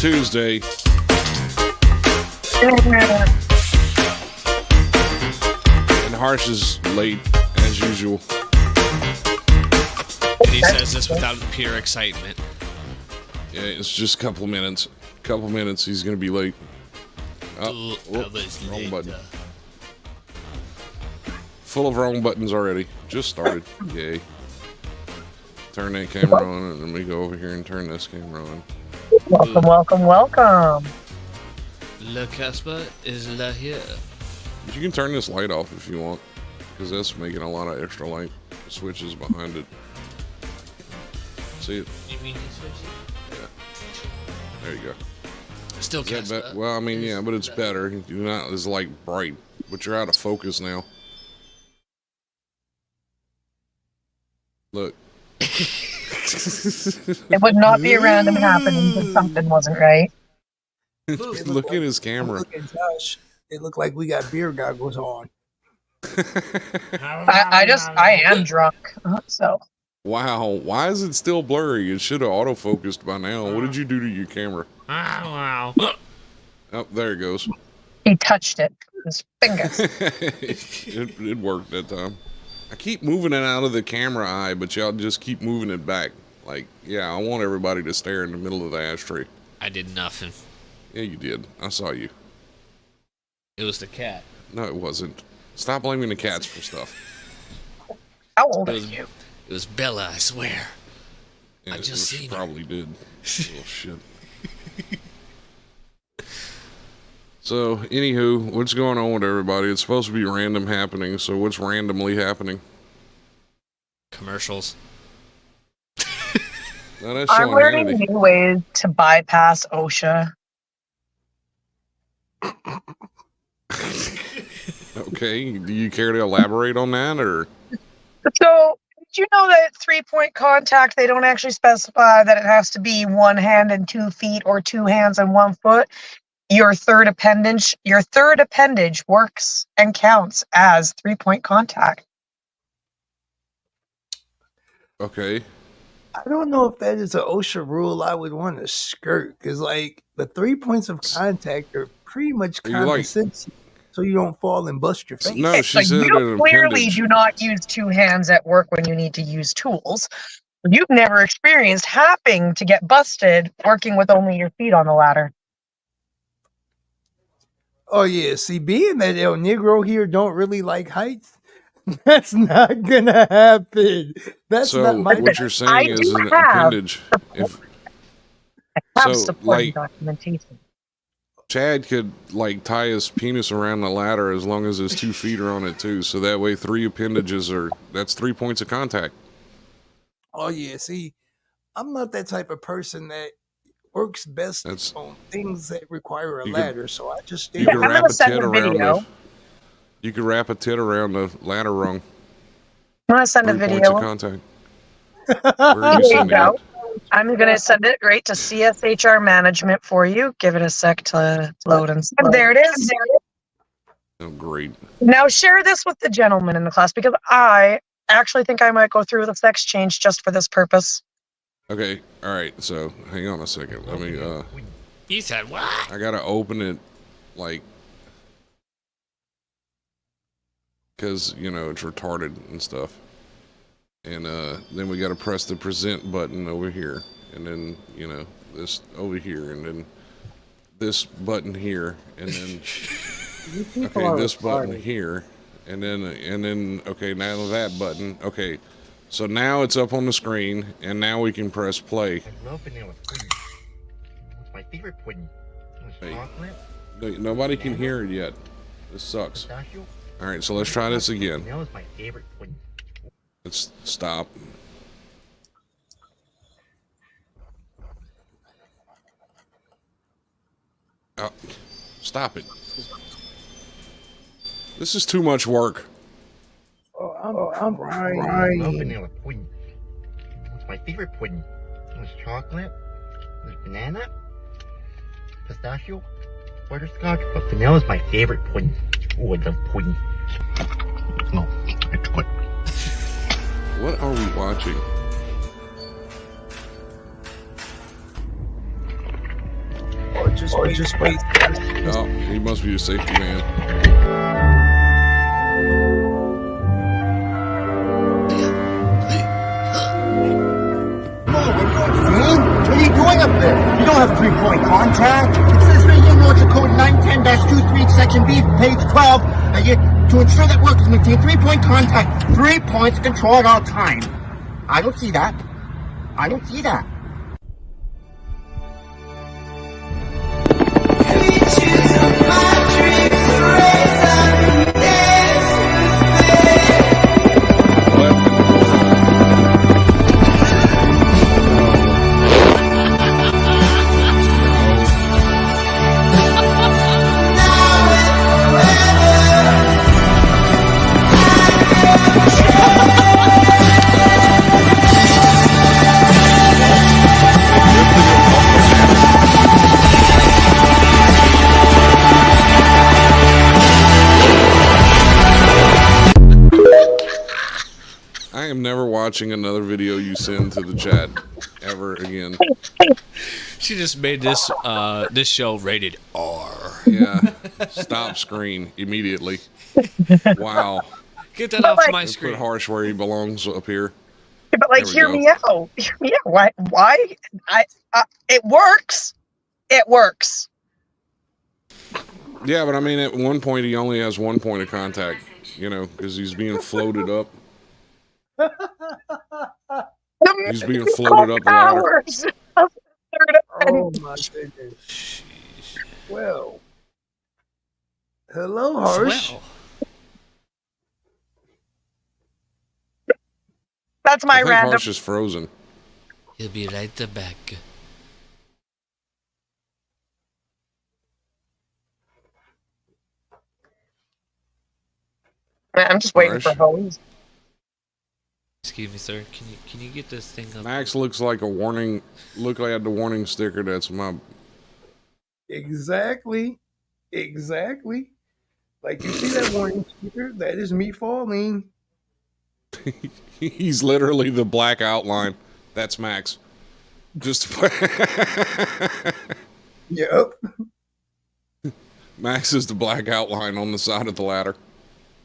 Tuesday. And Harsh is late, as usual. And he says this without pure excitement. Yeah, it's just a couple minutes. Couple minutes, he's going to be late. Oh, wrong button. Full of wrong buttons already. Just started. Yay. Turn that camera on, and let me go over here and turn this camera on. Welcome, welcome, welcome. Le Casper is la here. You can turn this light off if you want, because that's making a lot of extra light. The switches behind it. See it? You mean he switched it? Yeah. There you go. Still Casper. Well, I mean, yeah, but it's better. You're not as like bright, but you're out of focus now. Look. It would not be a random happening if something wasn't right. Look at his camera. Look at Josh. It looked like we got beer goggles on. I am drunk, so. Wow, why is it still blurry? It should have autofocused by now. What did you do to your camera? Wow. Oh, there it goes. He touched it with his fingers. it worked that time. I keep moving it out of the camera eye, but y'all just keep moving it back. Like, yeah, I want everybody to stare in the middle of the ashtray. I did nothing. Yeah, you did. I saw you. It was the cat. No, it wasn't. Stop blaming the cats for stuff. How old are you? It was Bella, I swear. Yeah, I just seen her. Probably did. Oh, shit. So, anywho, what's going on with everybody? It's supposed to be random happening, so what's randomly happening? Commercials. No, that's I'm Sean learning Hannity. new ways to bypass OSHA. Okay, do you care to elaborate on that, or? So, did you know that 3-point contact, they don't actually specify that it has to be 1 hand and 2 feet or 2 hands and 1 foot? Your third appendage works and counts as 3-point contact. Okay. I don't know if that is an OSHA rule I would want to skirt, because like the 3 points of contact are pretty much common sense, so you don't fall and bust your face. No, she said you clearly do not use 2 hands at work when you need to use tools. You've never experienced having to get busted working with only your feet on the ladder. Oh yeah, see, being that El Negro here don't really like heights, that's not gonna happen. That's so not my. what you're saying is an appendage. Supporting documentation. Chad could like tie his penis around the ladder as long as his 2 feet are on it too. So that way 3 appendages that's 3 points of contact. Oh yeah, see, I'm not that type of person that works best on things that require a ladder. So I just you can wrap a tit around you could wrap a tit around the ladder rung. I'm gonna send a 3 video. points of contact. Where are you sending it? I'm going to send it right to CSHR management for you. Give it a sec to load and stuff. There it is. Oh, great. Now share this with the gentleman in the class, because I actually think I might go through the sex change just for this purpose. Okay. All right. So hang on a second. Let me, You said what? I got to open it like, cause you know, it's retarded and stuff. And then we got to press the present button over here, and then you know this over here, and then this button here, and then okay, this button here, and then okay, now that button. Okay, so now it's up on the screen, and now we can press play. My favorite pudding. Hey, nobody can hear it yet. This sucks. All right, so let's try this again. That was my favorite pudding. Let's stop. Oh, stop it. This is too much work. I'm right. Vanilla pudding. My favorite pudding. There's chocolate. There's banana. Pistachio. Butterscotch. But vanilla is my favorite pudding. Oh, I love pudding. No, it's good. What are we watching? Just wait. Oh, he must be a safety man. What are you doing up there? You don't have 3-point contact. It says right here, North Code 910-23, Section B, page 12. To ensure that workers maintain 3-point contact, 3 points control at all time. I don't see that. I don't see that. I am never watching another video you send to the chat ever again. She just made this this show rated R. Yeah. Stop screen immediately. Wow. Get that off my Let's screen. put Harsh where he belongs up here. But like, There we hear me out. Hear me out. Why? It works. It works. Yeah, but I mean, at one point he only has 1 point of contact, you know, because he's being floated up. He's being floated up the ladder. Oh my goodness. Well. Hello, Harsh. Swell. That's I my think random. Harsh is frozen. He'll be right back. I'm just waiting for hose. Excuse me, sir. Can you get this thing up? Max looks like a warning. Look like the warning sticker. That's my. Exactly. Like, you see that warning sticker? That is me falling. He's literally the black outline. That's Max. Just. Yep. Max is the black outline on the side of the ladder.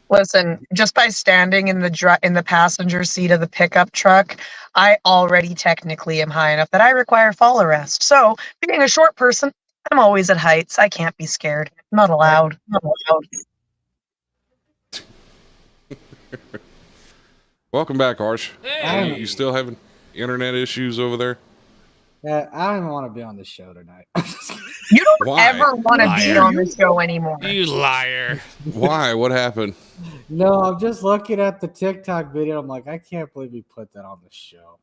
Listen, just by standing in the passenger seat of the pickup truck, I already technically am high enough that I require fall arrest. So, being a short person, I'm always at heights. I can't be scared. Not allowed. Not allowed. Welcome back, Harsh. Hey. You still having internet issues over there? Yeah, I don't even want to be on this show tonight. You don't Why? ever want to be Liar. on this show anymore. You liar. Why? What happened? No, I'm just looking at the TikTok video. I'm like, I can't believe we put that on the show.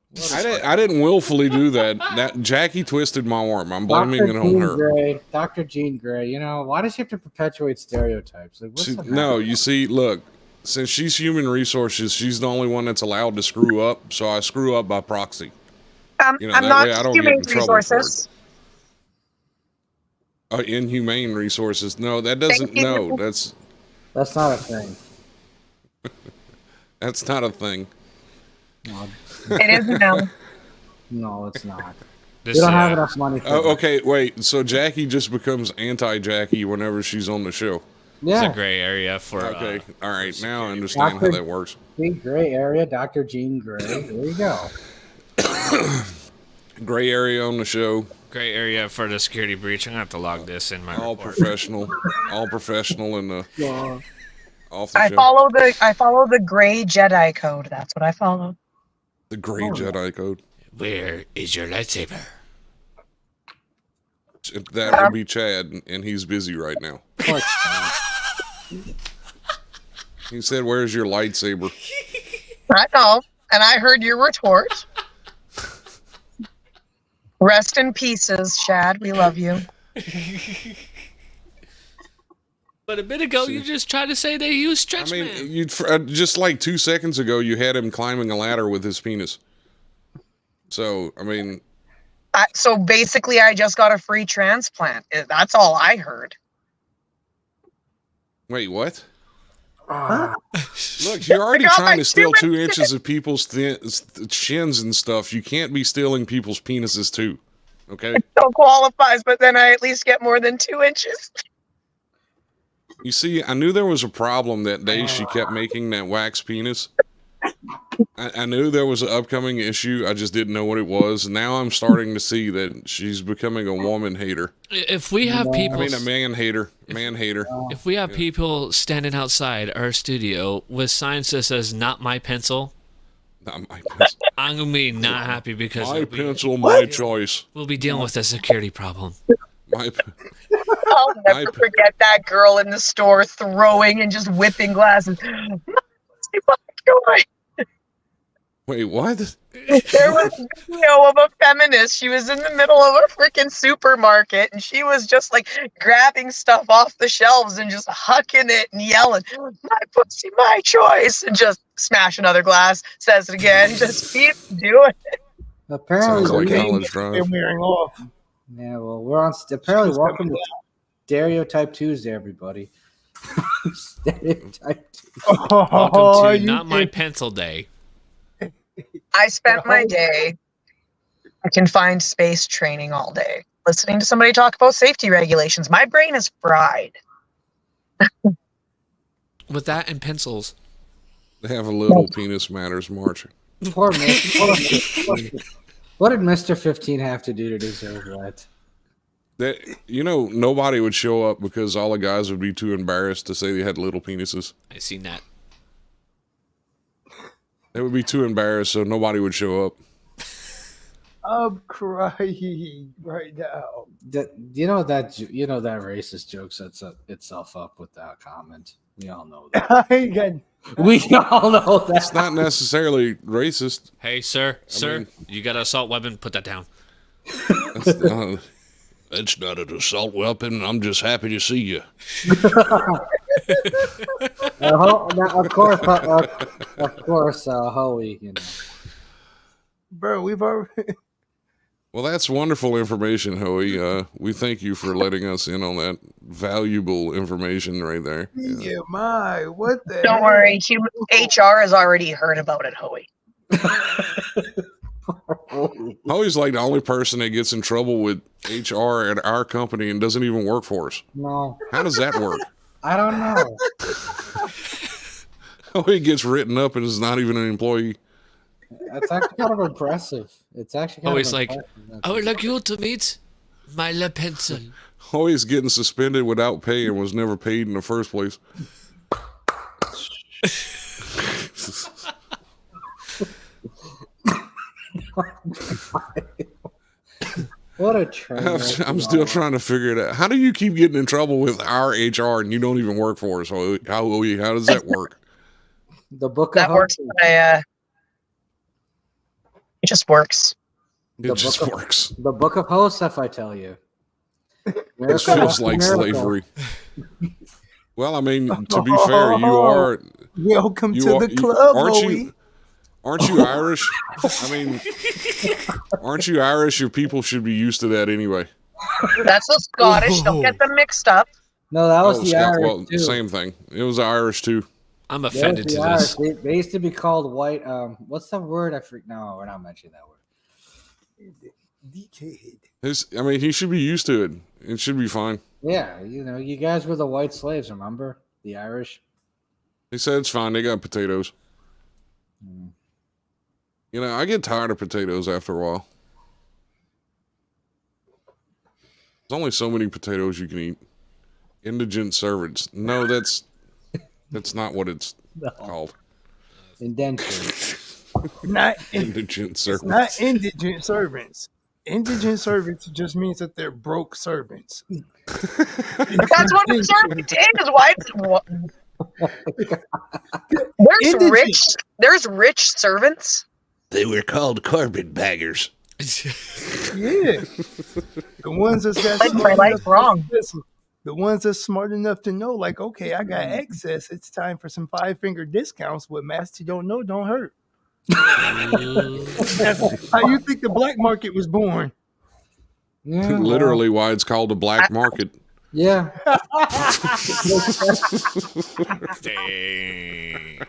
I didn't willfully do that. That Jackie twisted my arm. I'm blaming it on her. Gray, Dr. Jean Grey. You know, why does she have to perpetuate stereotypes? Like, what's No, you see, look, since she's human resources, she's the only one that's allowed to screw up. So I screw up by proxy. You know, I'm that not way I don't human get in trouble for resources. Inhumane resources. No, that doesn't. No, that's not a thing. that's not a thing. No, It is now. no, it's not. This, We don't have enough money for Oh, okay, wait. So Jackie just becomes anti-Jackie whenever she's on the show. that. It's Yeah, a gray area for. Okay, all right. Now I understand how Dr. that works. Jean Grey area, Dr. Jean Grey. There you go. Gray area on the show. Gray area for the security breach. I'm gonna have to log this in my All report. professional, in the Yeah. off the I show. follow the gray Jedi code. That's what I follow. The Gray Jedi Code. Where is your lightsaber? That would be Chad, and he's busy right now. He said, "Where's your lightsaber?" I know, and I heard your retort. Rest in pieces, Shad. We love you. But a bit ago, you just tried to say they use I stretch mean, man. you just like 2 seconds ago, you had him climbing a ladder with his penis. So, I mean, So basically, I just got a free transplant. That's all I heard. wait, what? Huh? Look, you're already I got trying my to steal 2 inches of people's shins and stuff. You can't be stealing people's penises too. Okay. It still qualifies, but then I at least get more than 2 inches. You see, I knew there was a problem that day she kept making that wax penis. I knew there was an upcoming issue. I just didn't know what it was. Now I'm starting to see that she's becoming a woman hater. If we have people, I mean, a man hater. Man hater. if we have people standing outside our studio with signs that says "Not my pencil," Not my pencil. I'm gonna be not happy because My pencil, my choice. we'll be dealing with a security problem. My. I'll never forget that girl in the store throwing and just whipping glasses. Wait, what? There was a video of a feminist. She was in the middle of a freaking supermarket and she was just like grabbing stuff off the shelves and just hucking it and yelling, "My pussy, my choice," and just smash another glass, says it again, just keep doing it. Apparently, Sounds like we- college drive. They're wearing off. yeah. Well, we're on. Apparently, welcome to Stereotype Tuesday, everybody. Stereotype Tuesday. Welcome to you Not My think- Pencil Day. I spent my day in confined space training all day, listening to somebody talk about safety regulations. My brain is fried. With that and pencils. They have a little penis matters marching. Poor Mr. What did Mr. 15 have to do to deserve that? That, you know, nobody would show up because all the guys would be too embarrassed to say they had little penises. I seen that. They would be too embarrassed, so nobody would show up. I'm crying right now. You know that racist joke sets itself up with that comment. We all know that. I ain't got. We all know that. It's not necessarily racist. Hey, sir, you got an assault weapon? Put that down. It's not an assault weapon. I'm just happy to see you. Of course, Hoey. You know. Bro, we've already. Well, that's wonderful information, Hoey. We thank you for letting us in on that valuable information right there. Yeah, what the? Don't worry, HR has already heard about it, Hoey. Hoey's like the only person that gets in trouble with HR at our company and doesn't even work for us. No, How does that work? I don't know. Hoey gets written up and is not even an employee. That's actually kind of impressive. It's actually kind Always of like, impressive. I would like you to meet my la pencil. Hoey's getting suspended without pay and was never paid in the first place. What a train. I'm still trying to figure it out. How do you keep getting in trouble with our HR and you don't even work for us? How does that work? The book That of works Hope. by, it just works. It just works. The book of Joseph, I tell you. It feels like slavery. Well, I mean, to be fair, you are. Welcome You to are, the club, Hoey. Aren't you Irish? I mean, aren't you Irish? Your people should be used to that anyway. That's the Scottish. Don't get them mixed up. No, that was Oh, the Scott, Irish well, too. same thing. It was Irish too. I'm That was offended the to Irish. this. They used to be called white. What's the word? No, we're not mentioning that word. Dickhead. I mean, he should be used to it. It should be fine. Yeah, you guys were the white slaves, remember? The Irish. He said it's fine. They got potatoes. Mm. You know, I get tired of potatoes after a while. There's only so many potatoes you can eat. Indigent servants. No, that's not what it's called. Indenture. Not Indigent servants. not indigent servants. Indigent servants just means that they're broke servants. That's what a servant is. Why? Indigent. There's rich servants. They were called carpetbaggers. Yeah. The ones that's got Lived my smart life enough- wrong. listen, the ones that's smart enough to know, like, okay, I got excess. It's time for some 5-finger discounts. What Master don't know don't hurt. How you think the black market was born? Yeah, well, Literally why it's called a black market. yeah. Dang.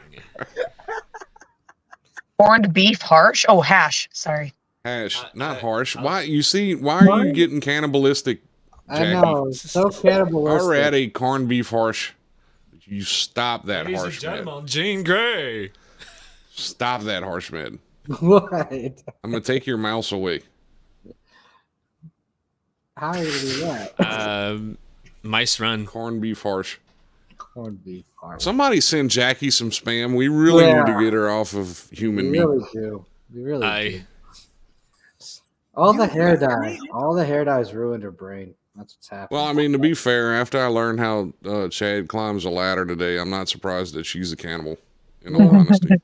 Corned beef harsh. Oh, hash. Sorry. Hash, not harsh. Why are you getting cannibalistic, Jackie? I know, it's so cannibalistic. Already corned beef harsh. You stop that Ladies and harsh med. gentlemen, Jean Grey. Stop that harsh med. What? I'm gonna take your mouse away. How do you do that? Mice run. Corned beef harsh. Corned beef harsh. Somebody send Jackie some spam. We really need to get her off of human meat. We really do. We really do. All the hair dye's ruined her brain. That's what's happening. Well, I mean, to be fair, after I learned how Chad climbs a ladder today, I'm not surprised that she's a cannibal, in all honesty.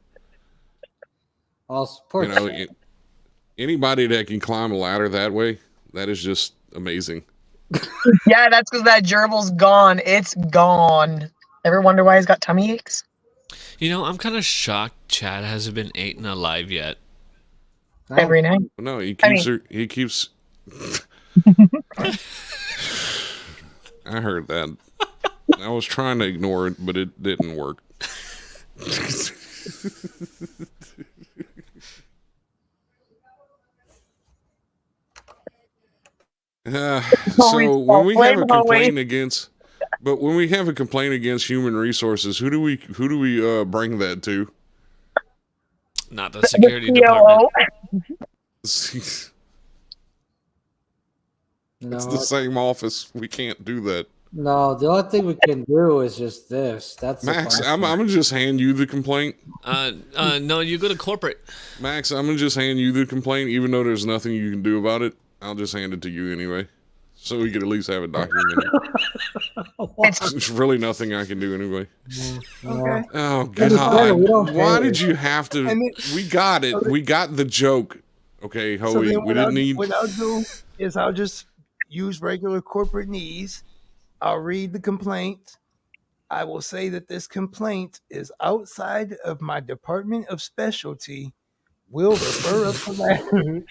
Also, anybody that can climb a ladder that way, that is just amazing. Yeah, that's because that gerbil's gone. It's gone. Ever wonder why he's got tummy aches? You know, I'm kind of shocked Chad hasn't been eaten alive yet. Every night. No, he keeps. I heard that. I was trying to ignore it, but it didn't work. So when we have a complaint against, human resources, who do we bring that to? Not the security department. It's no, the same office. We can't do that. No, the only thing we can do is just this. That's Max. I'm gonna just hand you the complaint. No, you go to corporate. Max, I'm gonna just hand you the complaint, even though there's nothing you can do about it. I'll just hand it to you anyway, so we could at least have it documented. There's really nothing I can do anyway. Okay. Oh God! Why did you have to? We got it. We got the joke. Okay, Hoey. So we didn't need. What I'll do is I'll just use regular corporate knees. I'll read the complaint. I will say that this complaint is outside of my department of specialty. We'll refer up to that.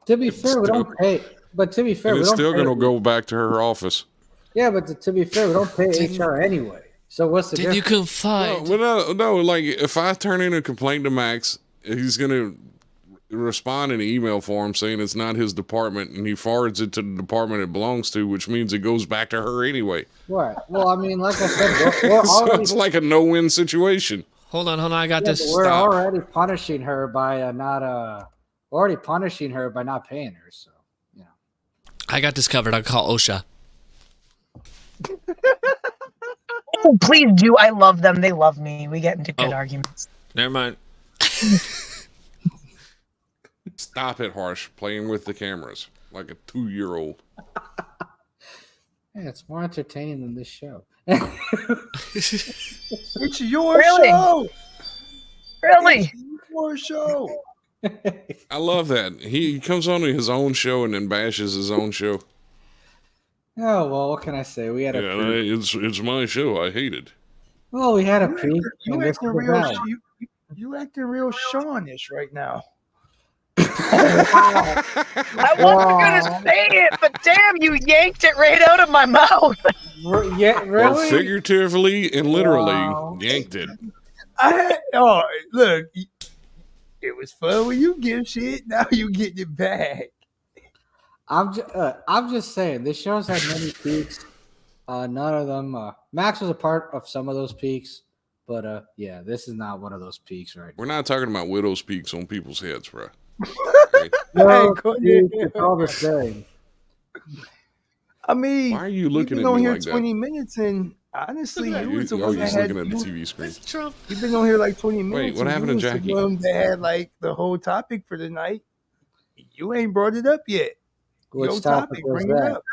To be fair, we don't pay. But to be fair, And we it's don't still pay. gonna go back to her office. Yeah, but to be fair, we don't pay HR anyway. So what's the Then you difference? can fight. No. Like if I turn in a complaint to Max, he's gonna respond in an email form saying it's not his department, and he forwards it to the department it belongs to, which means it goes back to her anyway. Right. Well, I mean, like I said, we're So already, it's like a no-win situation. Hold on. I got this. we're Stop. already punishing her by not paying her. So you know. I got this covered. I'll call OSHA. Oh, please do. I love them. They love me. We get into good arguments. Never mind. Stop it, Harsh. Playing with the cameras like a 2-year-old. Yeah, it's more entertaining than this show. It's your Really? show. Really? It's your show. I love that. He comes on to his own show and then bashes his own show. Oh well, what can I say? We had a peak. It's my show. I hate it. Well, we had a peak. You and this acting is real. bad. You acting real Sean-ish right now. I wasn't gonna say it, but damn, you yanked it right out of my mouth. Yeah, Well, really? figuratively and literally Wow. yanked it. Look, it was fun when you give shit. Now you getting it back. I'm just saying this show's had many peaks. None of them. Max was a part of some of those peaks, but yeah, this is not one of those peaks right We're not talking about widow's peaks on people's heads, bro. now. Hey, It's all the same. I mean, Why are you you've looking been at on me here like 20 minutes, and honestly, you was the that? one You're that just had. looking at the TV screen. You've been on here like 20 minutes. what and happened you to was the Jackie? one that had like the whole topic for the night. You ain't brought it up yet. Which Your topic was bring it that? up.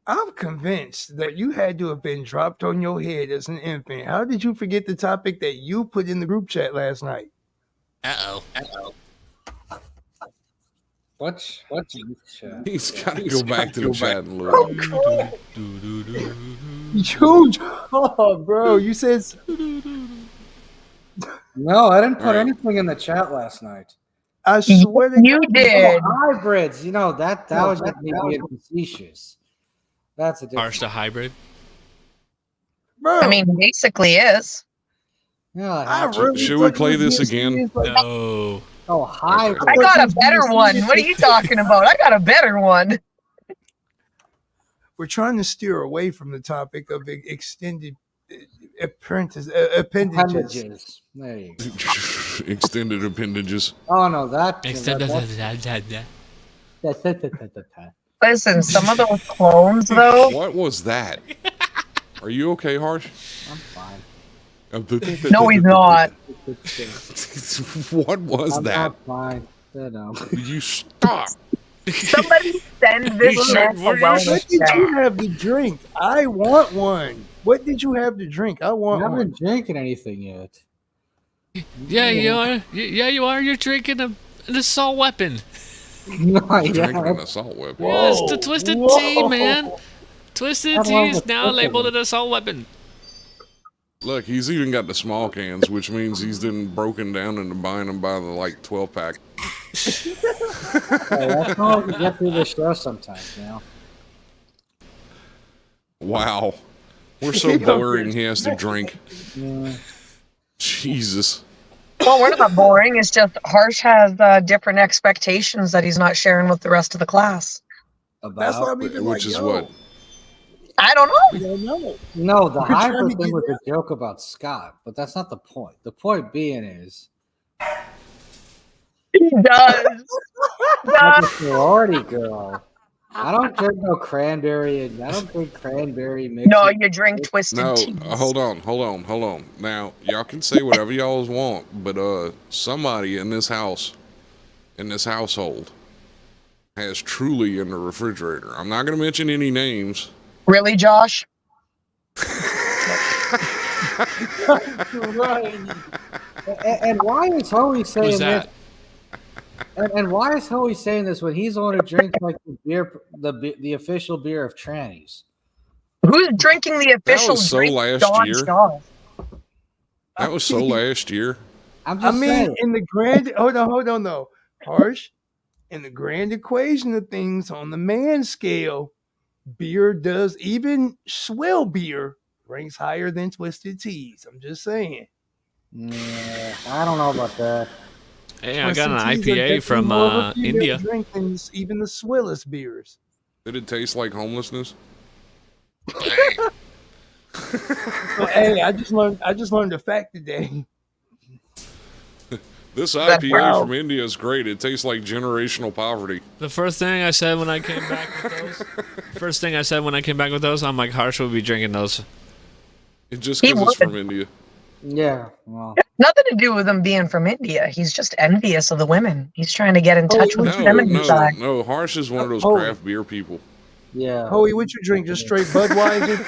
I'm convinced that you had to have been dropped on your head as an infant. How did you forget the topic that you put in the group chat last night? Uh-oh. What's He's got to go back to the chat and look. Oh, bro, you said No, I didn't put All right. anything in the chat last night. I swear to You God. did. Oh, hybrids, that was just me being facetious. That's a different. Harsh the hybrid. Bro, I mean, basically is. Yeah, I I have to. really Should we thought play you were this being again? serious, like, No. Oh, hi. Okay. I got a better one. What are you talking about? I got a better one. We're trying to steer away from the topic of extended appendages. Appendages. There you go. Extended appendages. Oh no, that. Listen, some of those clones, though. What was that? Are you okay, Harsh? I'm fine. No, he's not. What was I'm that? not fine. No. You stop. Somebody send this You man should- a what wellness What did check. you have to drink? I want one. What did you have to drink? I I want haven't one. drinking anything yet. Yeah, you are. Yeah, you are. You're drinking an assault weapon. Not Drinking an yet. assault weapon. Yeah, it's the Twisted Tea, man. Twisted I Tea love is the now Twisted labeled one. an assault weapon. Look, he's even got the small cans, which means he's then broken down into buying them by the like 12 pack. Hey, that's how we get through the show sometimes, you know. Wow. We're so boring he has to drink. Yeah. Jesus. Well, we're not boring. It's just Harsh has different expectations that he's not sharing with the rest of the class. That's why About I'm even Which like, is yo, what? I don't we know. don't know. no, the We're trying hyper to thing get was a joke about Scott, but that's not the point. The point being is He does. I'm a sorority girl. I don't drink no cranberry and I don't drink cranberry mix. No, you drink twisted No, tea. hold on. Now, y'all can say whatever y'all want, but somebody in this house, in this household, has truly in the refrigerator. I'm not going to mention any names. Really, Josh? Right. And why is Hoey saying Who's this? that? And why is Hoey saying this when he's only drinking like the beer, the official beer of trannies? Who's drinking the official was so drink? last Don year. Shaw? That was so last year. I'm I just mean, saying. in the grand, hold on, though. Harsh, in the grand equation of things on the man scale, beer does, even swell beer ranks higher than twisted teas. I'm just saying. Yeah, I don't know about that. Hey, I got an Twisted teas are IPA definitely from more of a female India. drink than even the swellest beers. Did it taste like homelessness? Well, hey, I just learned a fact today. This That's IPA wow. from India is great. It tastes like generational poverty. The first thing I said when I came back with those, I'm like, Harsh will be drinking those. It just He because it's would. from India. Yeah, well, Nothing to do with him being from India. He's just envious of the women. He's trying to get in touch with the feminine side. No. Harsh is one of those Oh. craft beer people. yeah. Hoey, what you drink? Just straight Budweiser?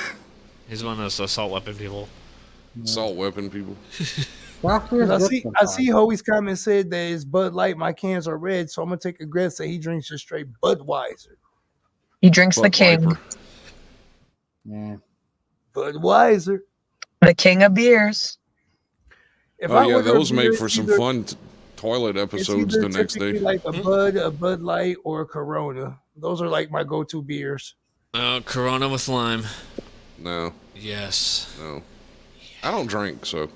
He's one of those assault weapon people. Salt weapon people. Craft beer is I good see sometimes. Hoey's comment said that it's Bud Light. My cans are red, so I'm gonna take a guess that he drinks just straight Budweiser. He drinks the Bud king, Viper. Yeah. Budweiser. the king of beers. If Oh I yeah, order a those beer, make for it's some either- fun toilet it's episodes either the next typically day. like a Bud Light, or a Corona. Those are like my go-to beers. Corona with lime. No, Yes. no. I don't drink, so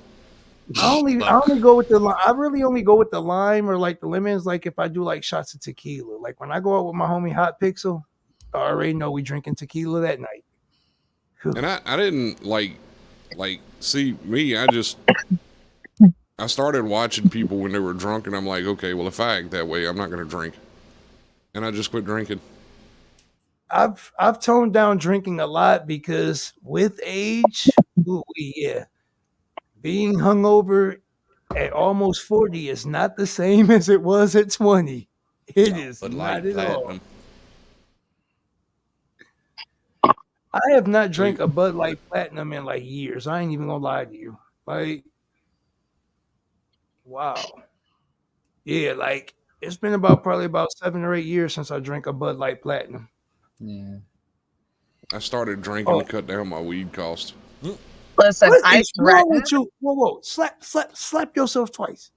I only go with the lime. I really only go with the lime or like the lemons. Like if I do like shots of tequila. Like when I go out with my homie Hot Pixel, I already know we drinking tequila that night. and I didn't like see me. I started watching people when they were drunk, and I'm like, okay, well if I act that way, I'm not gonna drink, and I just quit drinking. I've toned down drinking a lot because with age, yeah, being hungover at almost 40 is not the same as it was at 20. It is Bud not Light at all. Platinum. I have not drank a Bud Light Platinum in like years. I ain't even gonna lie to you. Like, wow. Yeah, like it's been probably about 7 or 8 years since I drank a Bud Light Platinum. Yeah. I started drinking to cut down my weed cost. Listen, What I is wrong threatened. with you? Whoa. Slap yourself twice.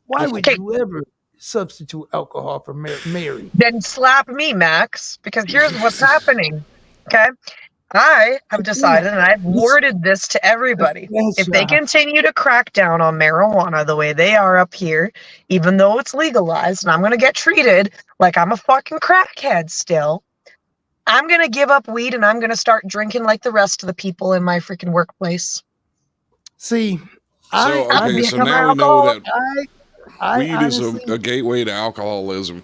Why would Okay. you ever substitute alcohol for Mary? Then slap me, Max, because here's what's happening. Okay. I have decided, and I've worded this to everybody. If they continue to crack down on marijuana the way they are up here, even though it's legalized, and I'm going to get treated like I'm a fucking crackhead still, I'm going to give up weed and I'm going to start drinking like the rest of the people in my freaking workplace. See, So I'm okay, so becoming now we know that weed honestly, is a gateway to alcoholism.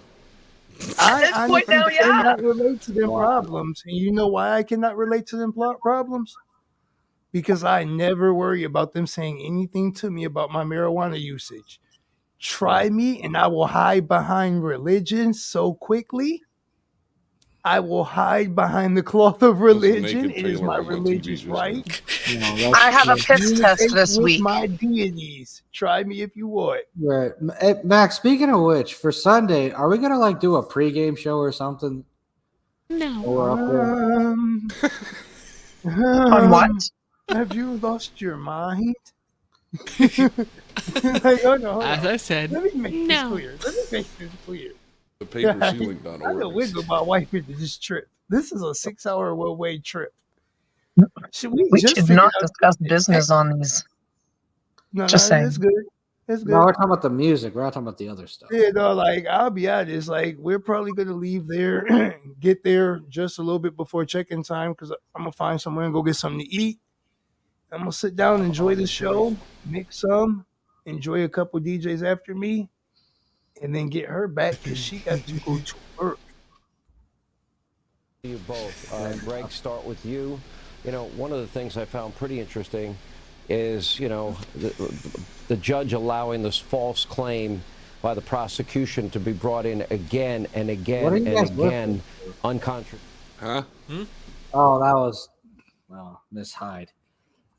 I At this point honestly now, yeah. cannot relate to them problems. And you know why I cannot relate to them problems? Because I never worry about them saying anything to me about my marijuana usage. Try me and I will hide behind religion so quickly. I will hide behind the cloth of religion. naked It is Taylor my on my TV religious just right. You know, that's I have a true. piss test Communicate this with week. my deities. Try me if you want. Right. Hey, Max, speaking of which, for Sunday, are we gonna like do a pregame show or something? No. Or up there? On what? Have you lost your mind? Like, hold on. As I said, Let me make no. this clear. The I'm gonna paperceiling.org. wiggle my wife into this trip. This is a 6-hour one-way trip. Should we We just should figure not out- discuss business on these. No, just saying. It's good. It's good. No, we're talking about the music. We're not talking about the other stuff. Yeah, no, like I'll be honest, like we're probably gonna leave there, get there just a little bit before check-in time because I'm gonna find somewhere and go get something to eat. I'm gonna sit down, enjoy the show, mix some, enjoy a couple DJs after me, and then get her back because she got to go to work. You both. Greg, start with you. You know, one of the things I found pretty interesting is, you know, the judge allowing this false claim by the prosecution to be brought in again and again and again, uncontroversial. Huh? Oh, that was, well, Miss Hyde.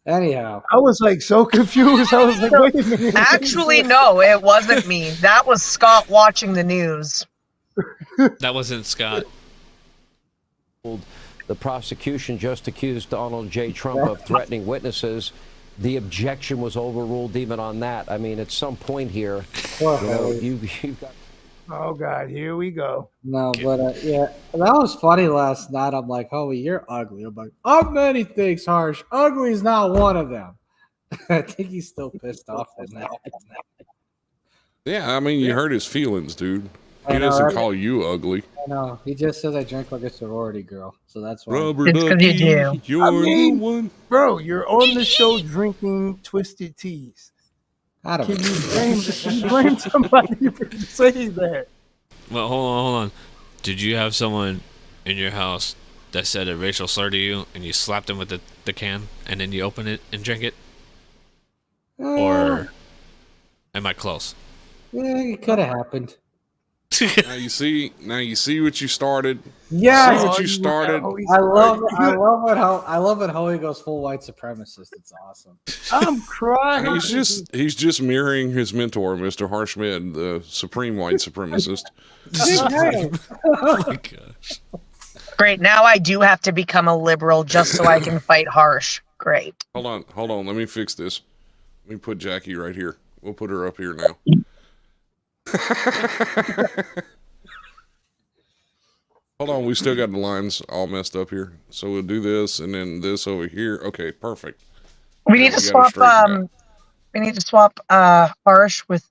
Anyhow, I was like so confused. I was like, wait a minute. Actually, no, it wasn't me. That was Scott watching the news. That wasn't Scott. The prosecution just accused Donald J. Trump of threatening witnesses. The objection was overruled even on that. I mean, at some point here, you know, you've got... Oh God, here we go. no, but yeah, that was funny last night. I'm like, Hoey, you're ugly. I'm like, I'm many things, Harsh. Ugly is not one of them. I think he's still pissed off from that. Yeah, I mean, you hurt his feelings, dude. He I know, doesn't right? call you ugly. I know. He just says I drink like a sorority girl, so that's why. Rubber It's 'cause you ducky, do. you're I mean- the one. Bro, you're on the show drinking twisted teas. I don't Can know. you blame somebody for saying that? Well, hold on. Did you have someone in your house that said a racial slur to you and you slapped them with the can and then you open it and drink it? Or am I close? Yeah, it could have happened. Now you see what you started. Yeah, See what you started. I love it how he goes full white supremacist. It's awesome. I'm crying. He's just mirroring his mentor, Mr. Harsh Med, the supreme white supremacist. Oh my gosh. Great. Now I do have to become a liberal just so I can fight Harsh. Great. Hold on. Let me fix this. Let me put Jackie right here. We'll put her up here now. Hold on, we still got the lines all messed up here. So we'll do this and then this over here. Okay, perfect. We need to swap Harsh with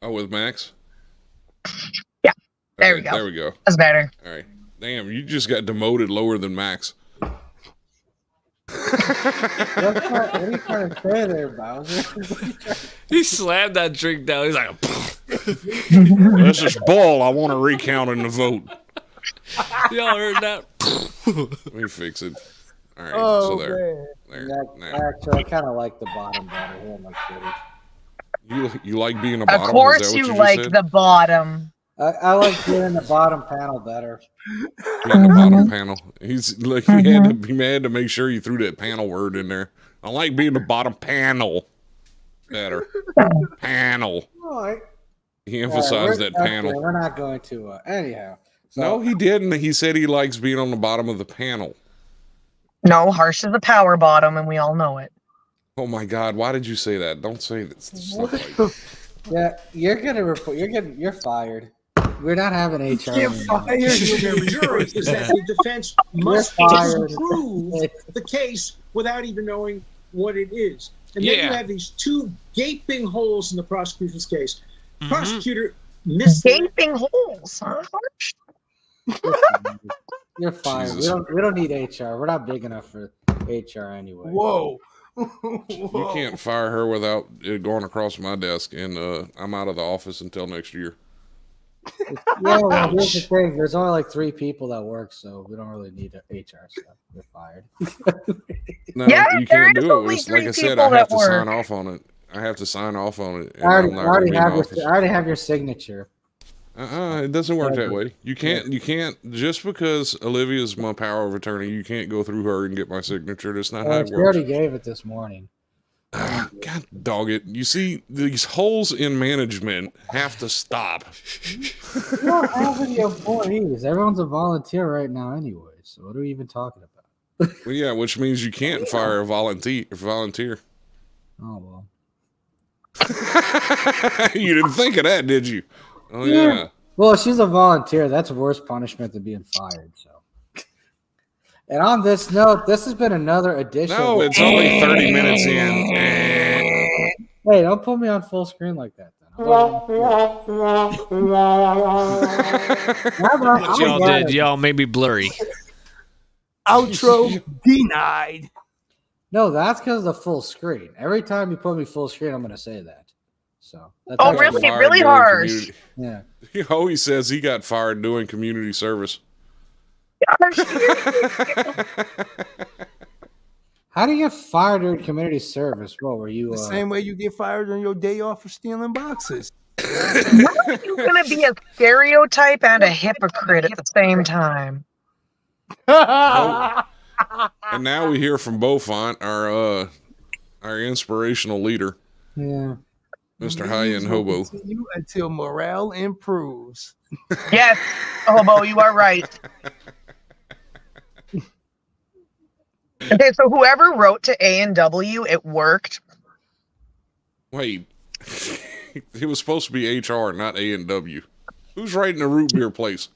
with Max? Yeah. There Okay, we go. There we go. That's better. All right. Damn, you just got demoted lower than Max. What are you trying to say there, Bowser? He slammed that drink down. He's like, This is bull. I want to recount in the vote. y'all heard that? Let me fix it. All right, Oh, so there. man. There. Actually, I kind of like the bottom better. Here in my city. You like being a bottom? Of Is course that what you just like said? the bottom. I like being in the bottom panel better. Being the bottom panel. He's like he had to be mad to make sure you threw that panel word in there. I like being the bottom panel better. Panel. All right. He emphasized that panel. We're not going to. Anyhow. So, No, he didn't. He said he likes being on the bottom of the panel. No, Harsh is the power bottom, and we all know it. Oh my God! Why did you say that? Don't say that stuff like that. yeah, you're gonna report. You're fired. We're not having HR. Can't anymore. fire you. Jury is that the defense must fired. disprove the case without even knowing what it is. And then you Yeah. have these two gaping holes in the prosecution's case. Mhm. Prosecutor misled. Gaping holes, huh? You're fine. Jesus. We don't need HR. We're not big enough for HR anyway. Whoa. You can't fire her without it going across my desk, and I'm out of the office until next year. Yeah, well, here's the thing. There's only like 3 people that work, so we don't really need HR stuff. We're fired. No, Yeah, you there can't is do it. only It's, like 3 I said, people I have that to sign work. off on it. I have to sign off on it, and I already, I'm not going to be in the office. I already have your signature. It doesn't work that way. You can't just because Olivia's my power of attorney, you can't go through her and get my signature. That's not how it She works. already gave it this morning. God dog it. You see, these holes in management have to stop. We don't have any employees. Everyone's a volunteer right now anyway, so what are we even talking about? Well, yeah, which means you can't fire a volunteer. Oh, well. You didn't think of that, did you? Oh, yeah. Well, she's a volunteer. That's worse punishment than being fired, so. And on this note, this has been another edition. No, it's only 30 minutes in. Hey, don't put me on full screen like that. Then. What y'all did, y'all made me blurry. Outro denied. No, that's because of the full screen. Every time you put me full screen, I'm going to say that. So. That's Oh, actually- really? Fired Really doing harsh. community- Yeah. He always says he got fired doing community service. How do you get fired during community service? What were you? The same way you get fired on your day off for stealing boxes. How are you going to be a stereotype and a hypocrite at the same time? And now we hear from Beaufont, our inspirational leader, Yeah. Mr. Hyde and Hobo. Continue until morale improves. Yes, Hobo, you are right. Okay, so whoever wrote to A&W, it worked. Wait, it was supposed to be HR, not A&W. Who's writing the root beer place?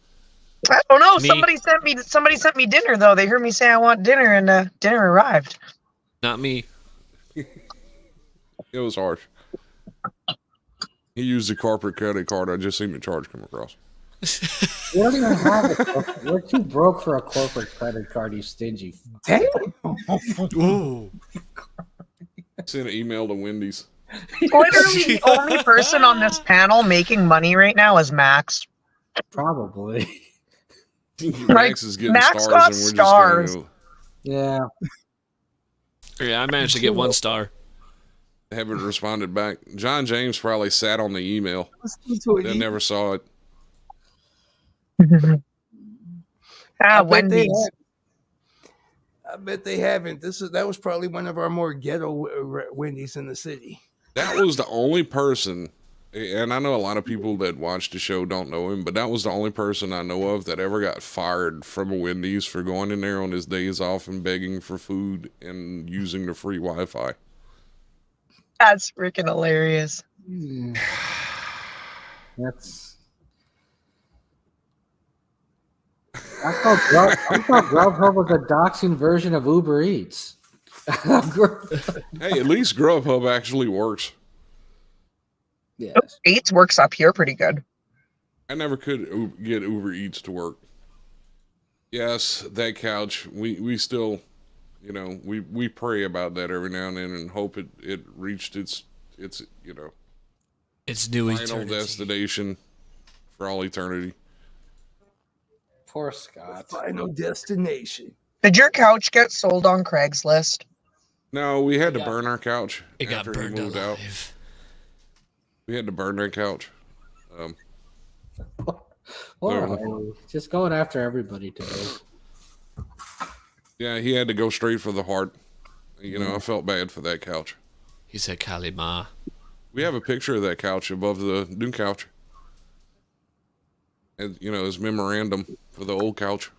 I don't know. Me. Somebody sent me dinner though. They heard me say I want dinner, and dinner arrived. Not me. It was harsh. He used the corporate credit card. I just seen the charge come across. We don't even have it. We're too broke for a corporate credit card, you stingy. Damn. Sent an email to Wendy's. Literally, the only person on this panel making money right now is Max. Probably. Max is getting Max stars, got and we're stars. just going Yeah. Yeah, I managed to get 1 star. to haven't responded back. John James probably sat on the email I and never saw it. Wendy's. bet they haven't. That was probably one of our more ghetto Wendy's in the city. That was the only person, and I know a lot of people that watch the show don't know him, but that was the only person I know of that ever got fired from a Wendy's for going in there on his days off and begging for food and using the free Wi-Fi. That's freaking hilarious. Yeah. That's. I thought Grubhub was a doxing version of Uber Eats. Hey, at least Grubhub actually works. Yes. Eats works up here pretty good. I never could get Uber Eats to work. Yes, that couch. We still, we pray about that every now and then and hope it reached its It's new final eternity. destination for all eternity. Poor Scott. Final destination. Did your couch get sold on Craigslist? No, we had to burn our couch It got after he burned moved out. alive. We had to burn that couch. Whoa. Just going after everybody today. Yeah, he had to go straight for the heart. I felt bad for that couch. He said Kalima. We have a picture of that couch above the new couch. And, his memorandum for the old couch.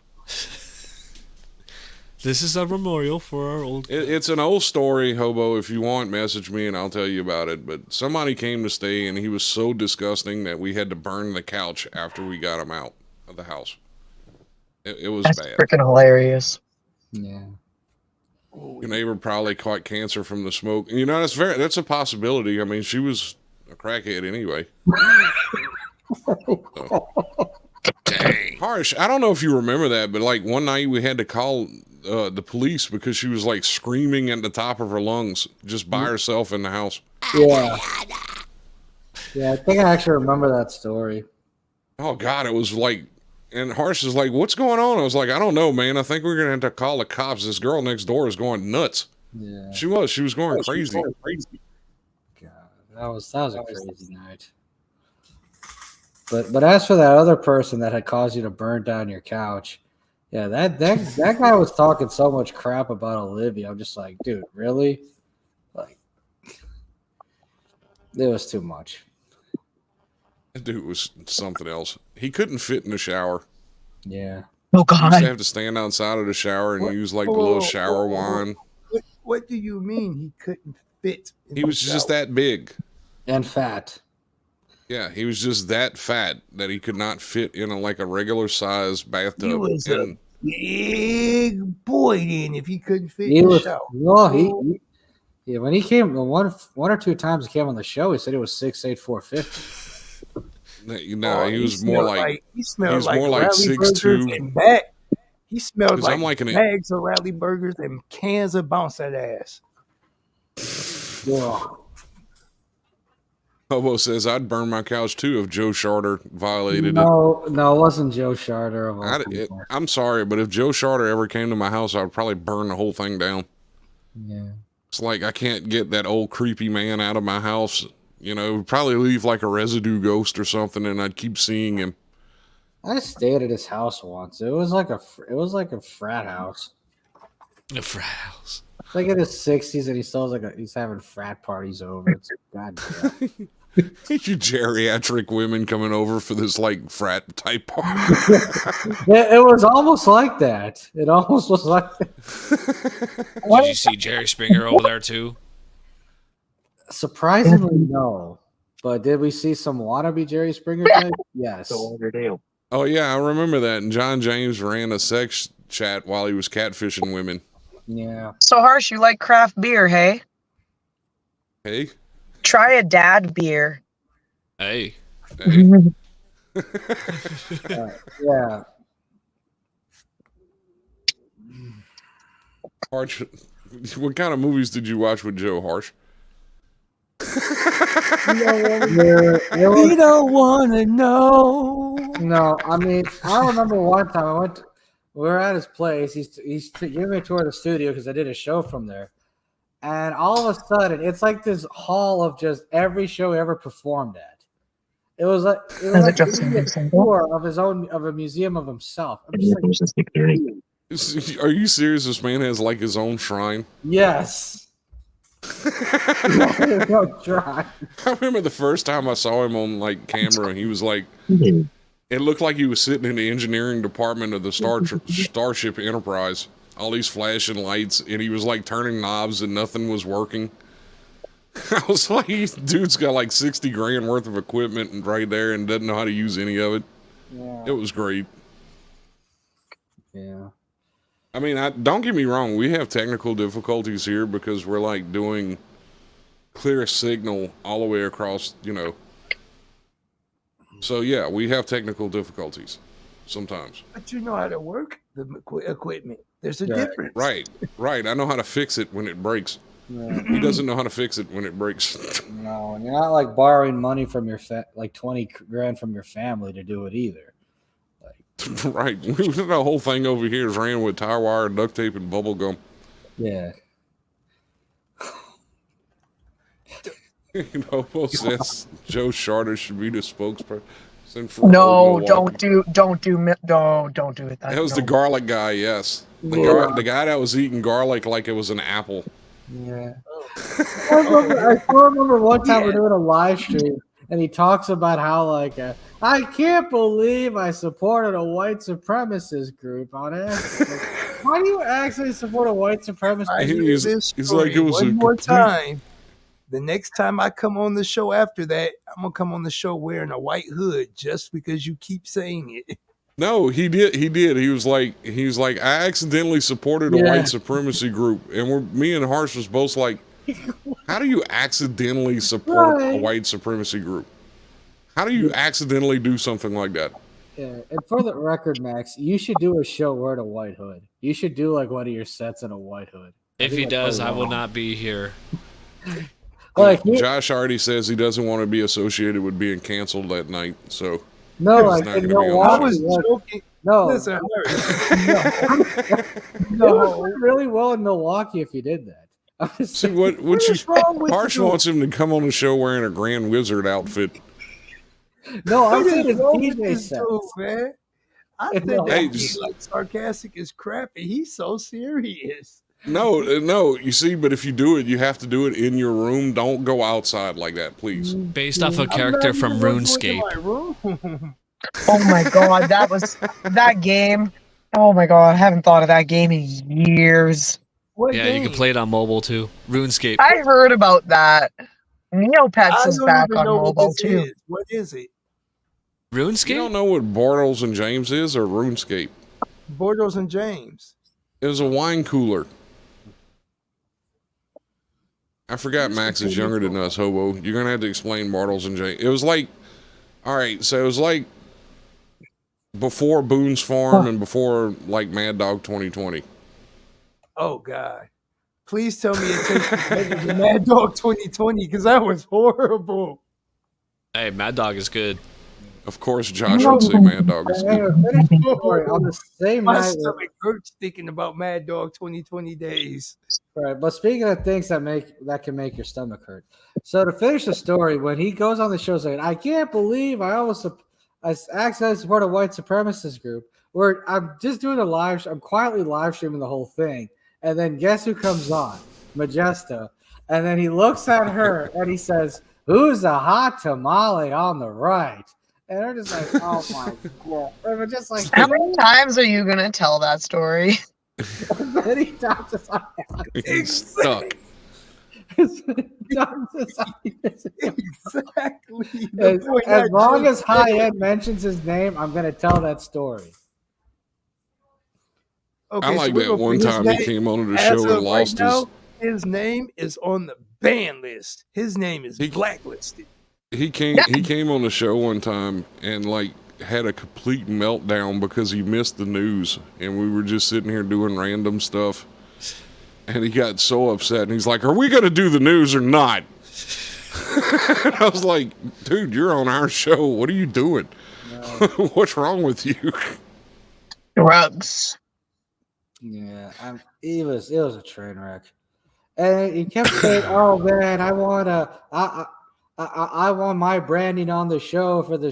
This is a memorial for our old. It's an old story, Hobo. If you want, message me and I'll tell you about it. But somebody came to stay and he was so disgusting that we had to burn the couch after we got him out of the house. It was That's bad. freaking hilarious. Yeah. Your neighbor probably caught cancer from the smoke. You know, that's a possibility. I mean, she was a crackhead anyway. Dang. Harsh, I don't know if you remember that, but like one night we had to call the police because she was like screaming at the top of her lungs just by herself in the house. Yeah. Yeah, I think I actually remember that story. Oh God, it was like, and Harsh is like, "What's going on?" I was like, "I don't know, man. I think we're gonna have to call the cops. This girl next door is going nuts." Yeah. She was going crazy. God, that was a crazy night. But as for that other person that had caused you to burn down your couch, yeah, that guy was talking so much crap about Olivia. I'm just like, dude, really? Like, it was too much. That dude was something else. He couldn't fit in the shower. Yeah. Oh He used God. to have to stand outside of the shower and use like the little shower wine. What do you mean he couldn't fit? in He the was just shower? that big. And fat. Yeah, he was just that fat that he could not fit in like a regular size bathtub. He was And a big boy then if he couldn't fit He in the was shower. well, yeah, when he came one or two times he came on the show, he said he was 6'8", 450. no, he was more smelled like he smelled he was like more like rally 6'2". burgers and bag. He smelled 'Cause like I'm like bags of rally burgers and cans of bounce that ass. Yeah. Hobo says I'd burn my couch too if Joe Charter violated it. No, it wasn't Joe Charter of all people. I'm sorry, but if Joe Charter ever came to my house, I'd probably burn the whole thing down. Yeah. It's like I can't get that old creepy man out of my house. You know, probably leave like a residue ghost or something, and I'd keep seeing him. I stayed at his house once. It was like a frat house. The frat house. Like in his 60s, and he still has he's having frat parties over. It's God damn. You geriatric women coming over for this like frat type party. It was almost like that. It almost was like that. Did you see Jerry Springer over there too? Surprisingly, no. But did we see some wannabe Jerry Springer type? Yes. Oh yeah, I remember that. And John James ran a sex chat while he was catfishing women. Yeah. So Harsh, you like craft beer, hey? Hey, Try a dad beer. Hey. hey. Yeah. Harsh, what kind of movies did you watch with Joe Harsh? You don't want to know. No, I mean, I remember one time we were at his place. He's giving me a tour of the studio because I did a show from there. And all of a sudden, it's like this hall of just every show he ever performed at. It was like a tour of a museum of himself. I'm just like, Are you serious? This man has like his own shrine. yes. No, try. I remember the first time I saw him on like camera, and he was like, it looked like he was sitting in the engineering department of the Starship Enterprise. All these flashing lights, and he was like turning knobs, and nothing was working. I was like, dude's got like 60 grand worth of equipment and right there, and doesn't know how to use any of it. Yeah. It was great. Yeah. I mean, don't get me wrong. We have technical difficulties here because we're like doing clear signal all the way across, you know. So yeah, we have technical difficulties sometimes. But you know how to work the equipment. There's a Yeah. difference. Right. I know how to fix it when it breaks. Yeah. He doesn't know how to fix it when it breaks. No, and you're not like borrowing money from your like 20 grand from your family to do it either. Right. The whole thing over here is ran with tire wire, duct tape, and bubble gum. Yeah. You know, well, says Joe Charter should be the spokesperson for No, Milwaukee. don't do it. That was the garlic guy, yes. The guy that was eating garlic like it was an apple. Yeah. I still remember one time we're doing a live stream and he talks about how like I can't believe I supported a white supremacist group on it. Why do you actually support a white supremacist? I hear He's- this he's story like, it was one a more complete- time. The next time I come on the show after that, I'm gonna come on the show wearing a white hood just because you keep saying it. No, he did. He was like, I accidentally supported a Yeah. white supremacy group, and me and Harsh was both like, how do you accidentally support a Right. white supremacy group? How do you accidentally do something like that? Yeah, and for the record, Max, you should do a show wearing a white hood. You should do like one of your sets in a white hood. I If think he that's does, probably I will wrong. not be here. Like, Josh already says he doesn't want to be associated with being canceled that night, so no, he's like not in gonna be on the I Milwaukee, show. was like, joking. no, Listen, it would work really well in Milwaukee if you did that. I'm just See saying. what is wrong with Harsh you? wants him to come on the show wearing a Grand Wizard outfit. No, I'm What saying is it's wrong with DJ this set. dude, man? I It's think not- that Hey, he's just- like sarcastic is crappy. He's so serious. No, you see, but if you do it, you have to do it in your room. Don't go outside like that, please. Based off a I'm character not from even gonna do it in RuneScape. my room. Oh my god, that game. Oh my god, I haven't thought of that game in years. What Yeah, game? you can play it on mobile too. RuneScape. I heard about that. Neopets I is don't back even on know what mobile this too. is. What is it? You don't RuneScape? know what Bartles and James is or RuneScape? Bordeaux and James. It was a wine cooler. I forgot Max is younger than us, hobo. You're gonna have to explain Bartles and James. It was like, all right, so it was like before Boone's Farm and before like Mad Dog 2020. Oh God! Please tell me it tastes better than Mad Dog 2020 because that was horrible. Hey, Mad Dog is good. Of course, Josh would say Mad Dog is Anyway, good. finish the story. On the same My night, stomach hurts thinking about Mad Dog 2020 days. right? But speaking of things that can make your stomach hurt, so to finish the story, when he goes on the show saying, "I can't believe I accidentally support a white supremacist group," where I'm just doing a live, I'm quietly live streaming the whole thing, and then guess who comes on? Majesta, and then he looks at her and he says, "Who's the hot tamale on the right?" And they're just like, "Oh my god!" And we're just like, How many times are you gonna tell that story? many times as He's stuck. Exactly. The point as I long just as High made. End mentions his name, I'm gonna tell that story. Okay, I like so we're that gonna one put his time he name- came onto the as show of and lost right now, his name is on the ban list. His name is He- blacklisted. he came on the show one time and like had a complete meltdown because he missed the news and we were just sitting here doing random stuff and he got so upset and he's like, "Are we gonna do the news or not?" And I was like, "Dude, you're on our show. What are you doing? What's wrong with you?" Drugs. Yeah, it was a train wreck, and he kept saying, "Oh man, I want my branding on the show for the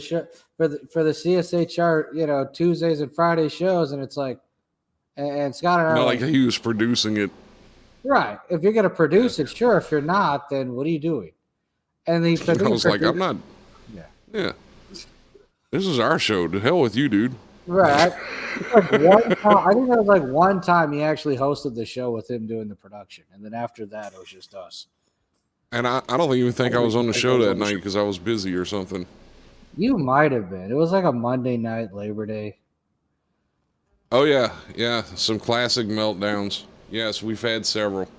CSHR, Tuesdays and Friday shows," and it's like, and Scott and I Not are like he was producing it. right. If you're gonna produce it, sure. If you're not, then what are you doing? And he I was like, "I'm not." Yeah. This is our show. To hell with you, dude. right. Like one time, I think there was like one time he actually hosted the show with him doing the production, and then after that, it was just us. And I don't even think I was on the show that night because I was busy or something. You might have been. It was like a Monday night, Labor Day. Oh yeah, some classic meltdowns. Yes, we've had several.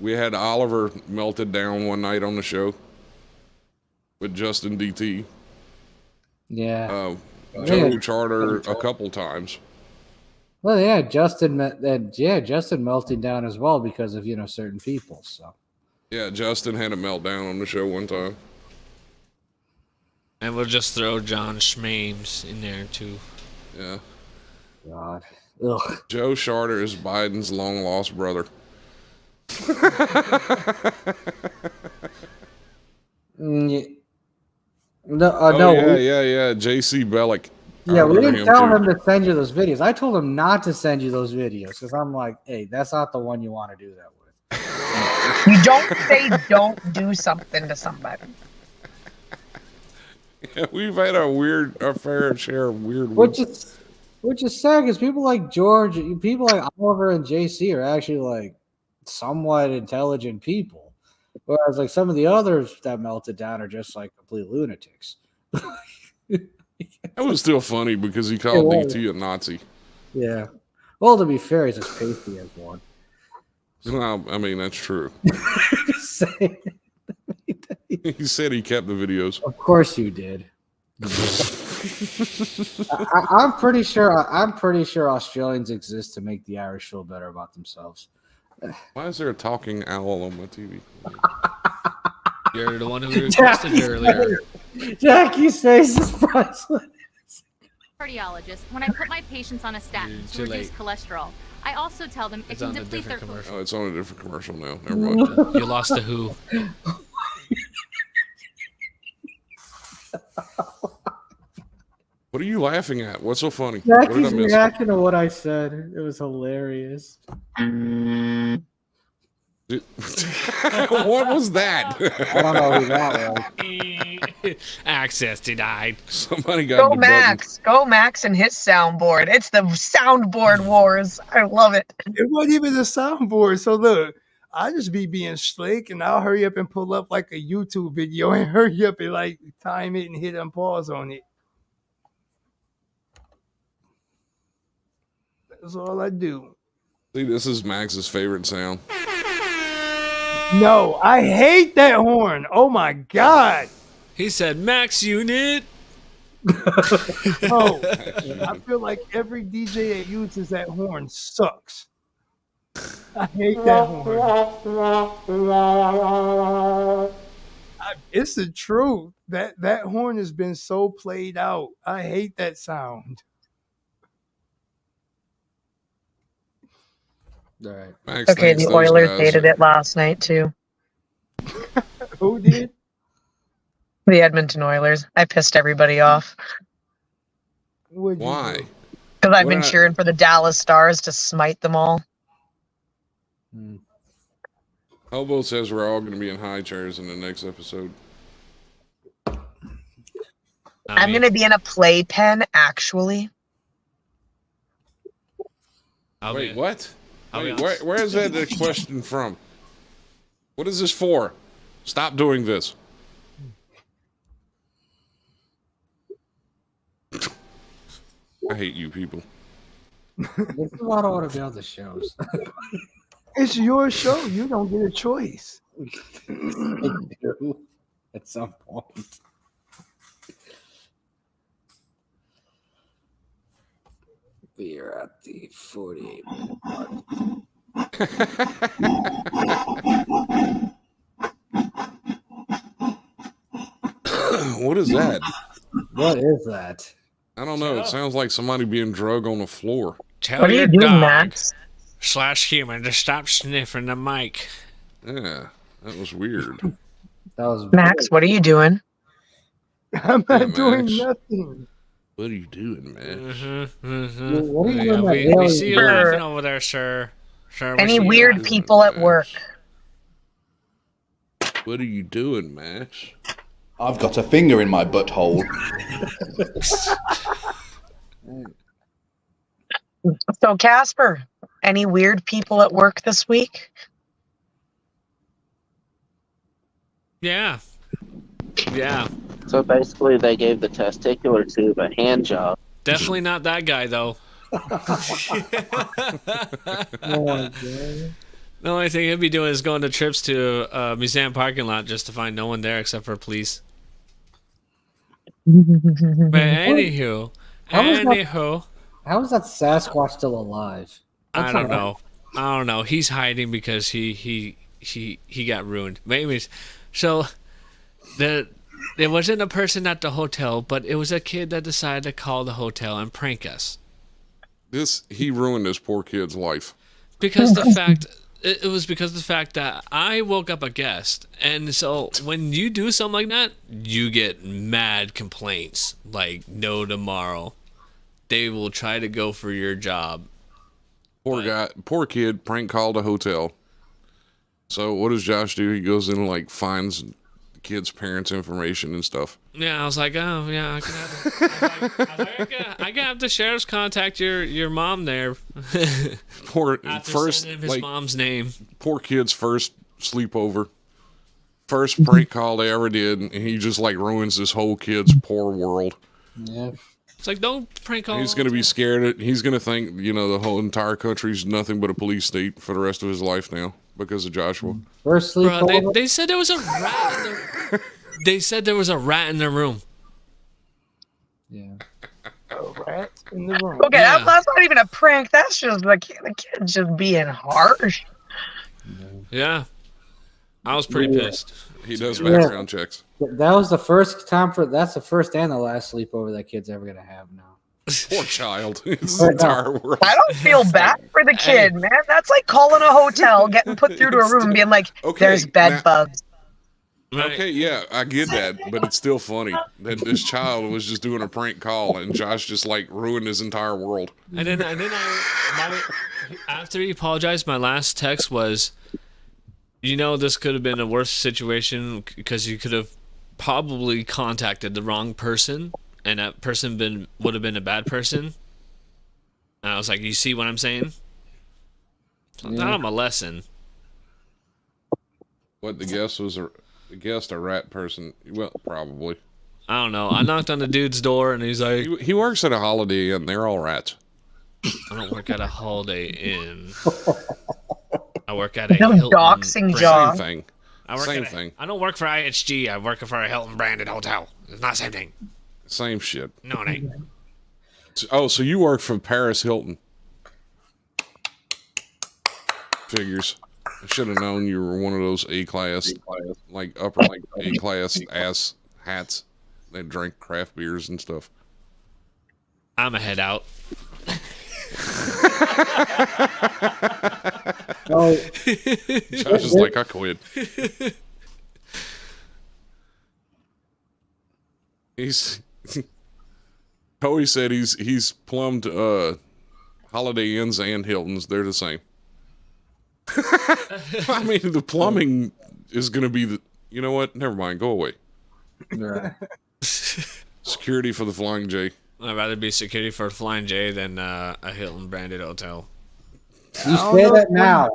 We had Oliver melted down one night on the show with Justin DT. Yeah. Joe Charter a couple times. Well, yeah, Justin melting down as well because of certain people. So Yeah, Justin had a meltdown on the show one time. And we'll just throw John Schmames in there too. Yeah. God, ugh. Joe Charter is Biden's long lost brother. No, yeah. JC Bellick. Yeah, we remember didn't tell too. him to send you those videos. I told him not to send you those videos because I'm like, hey, that's not the one you want to do that with. You don't say don't do something to somebody. Yeah, we've had a fair share of weird Which ones. is Which is sad because people like George, people like Oliver and JC are actually like somewhat intelligent people. Whereas like some of the others that melted down are just like complete lunatics. That was still funny because he called DT a Nazi. Yeah. Well, to be fair, he's as pasty as one. Well, I mean, that's true. Just saying. He said he kept the videos. Of course you did. I'm pretty sure. I'm pretty sure Australians exist to make the Irish feel better about themselves. Why is there a talking owl on my TV? You're the one who requested it earlier. Jackie's face is priceless. Cardiologist, when I put my patients on a statin to reduce cholesterol, I also tell them it can deplete their Oh, it's on a different commercial now. Never mind. You lost the who. What are you laughing at? What's so funny? What did I Jackie's miss? reaction to what I said, it was hilarious. What was that? I don't know who that was. Access denied. Somebody got Go the Max. Go Max and his soundboard. It's the soundboard wars. I love it. It wasn't even the soundboard. So look, I just be being slick and I'll hurry up and pull up like a YouTube video and hurry up and like time it and hit unpause on it. That's all I do. See, this is Max's favorite sound. No, I hate that horn. Oh my God. He said, Max unit. Oh, I feel like every DJ that uses that horn sucks. I hate that horn. It's the truth. That horn has been so played out. I hate that sound. All right. Max Okay, thinks the those Oilers guys hated are- it last night too. Who did? The Edmonton Oilers. I pissed everybody off What'd you Why? do? because I've been What? cheering for the Dallas Stars to smite them all. Hobo says we're all going to be in high chairs in the next episode. I'm going to be in a playpen, actually. Wait, what? I'll be Wait, honest. where is that the question from? What is this for? Stop doing this. I hate you people. This is why I don't want to be on the shows. It's your show. You don't get a choice. I do at some point. We are at the 48-minute mark. What is that? What is that? I don't know. It sounds like somebody being drugged on the floor. Tell What are your you doing, dog Max? / human to stop sniffing the mic. Yeah, that was weird. That was Max, what are you doing? I'm Yeah, not doing Max. nothing. What are you doing, man? What are you doing we that see you Sure. laughing over there, sir. Sir, we Any see you weird laughing. people at work? What are you doing, Max? I've got a finger in my butthole. So, Casper, any weird people at work this week? Yeah. Yeah. So basically, they gave the testicular tube a hand job. Definitely not that guy, though. Oh my God. The only thing he'd be doing is going to trips to museum parking lot just to find no one there except for police. But anywho, How is that- anywho, How is that Sasquatch still alive? I don't know. I don't know. He's hiding because he got ruined. But anyways, so there wasn't a person at the hotel, but it was a kid that decided to call the hotel and prank us. He ruined this poor kid's life. Because it was because of the fact that I woke up a guest, and so when you do something like that, you get mad complaints like no tomorrow. They will try to go for your job. Poor kid, prank called a hotel. So what does Josh do? He goes in and like finds kids' parents' information and stuff. Yeah, I was like, oh yeah, I can I can have the sheriff's contact your mom there. Poor After first, sending him his like, mom's name. poor kid's first sleepover, first prank call they ever did, and he just like ruins this whole kid's poor world. Yeah. It's like, don't prank call. He's gonna be scared. He's gonna think, the whole entire country's nothing but a police state for the rest of his life now because of Joshua. First Bro, sleepover. they said there was a rat in the. They said there was a rat in the room. Yeah. A rat in the room. Okay, Yeah. that's not even a prank. That's just the kid's just being harsh. Yeah, I was pretty pissed. He does background checks. That was the first time that's the first and the last sleepover that kid's ever gonna have now. Poor child. His entire world. I don't feel bad for the kid, man. That's like calling a hotel, getting put through to a room, and being like, Okay, "There's bed bugs." Okay, yeah, I get that, but it's still funny that this child was just doing a prank call and Josh just like ruined his entire world. And then after he apologized, my last text was, this could have been a worse situation because you could have probably contacted the wrong person, and that person would have been a bad person. And I was like, you see what I'm saying? So Yeah. not a lesson. What the guest was a rat person? Well, probably. I don't know. I knocked on the dude's door, and he's like, He works at a Holiday Inn. They're all rats. I don't work at a Holiday Inn. I work at a No Hilton. doxing brand. job. Same thing. I work Same at a- thing. I don't work for IHG. I work for a Hilton branded hotel. It's not the same thing. Same shit. No, it ain't. Oh, so you work for Paris Hilton. Figures. I should have known you were one of those A-class, like upper A-class ass hats that drank craft beers and stuff. I'm a head out. Oh, Josh is like, I quit. Hoey said he's plumbed Holiday Inns and Hiltons. They're the same. I mean, the plumbing is going to be the. You know what? Never mind. Go away. right. Security for the Flying J. I'd rather be security for a Flying J than a Hilton branded hotel. You say that now.